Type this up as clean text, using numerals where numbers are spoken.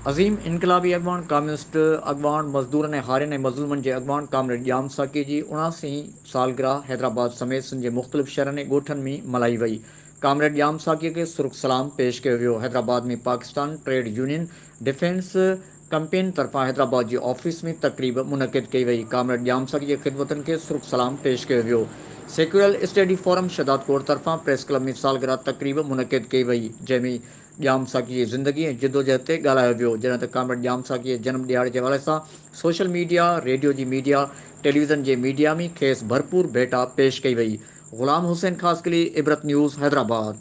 अज़ीम इनकलाबी अॻवान communist अॻवान मज़दूरनि ऐं हारियुनि ऐं मज़लूमनि जे अॻवान comrade जाम साकी जी 79 सालगिरह हैदराबाद समेत सिंध जे मुख़्तलिफ़ शहरनि ऐं ॻोठनि में मल्हाई वई। कामरेड जाम साकीअ खे सुर्ख़ सलाम पेश कयो वियो। हैदराबाद में Pakistan trade union defence campaign तरफ़ां हैदराबाद जी ऑफिस में तक़रीब मुनक़िद कई वई। कामरेड जाम साकी जे ख़िदमतुनि खे सुर्ख़ सलाम पेश कयो वियो। सेक्युलर स्टडी फोरम शदात कोट तरफ़ां प्रेस क्लब में सालगिरह तक़रीब मुनक़िद कई वई, जंहिंमें जाम साकी जी ज़िंदगी ऐं जिदोजहद ते ॻाल्हायो वियो। जॾहिं त कामरेड जाम साकी जे जनम ॾियारे जे हवाले सां सोशल मीडिया, रेडियो जी मीडिया, टेलीविज़न जे मीडिया में खेसि भरपूर भेटा पेश कई वई। ग़ुलाम हुसैन ख़ासकली इबरत न्यूज़ हैदराबाद।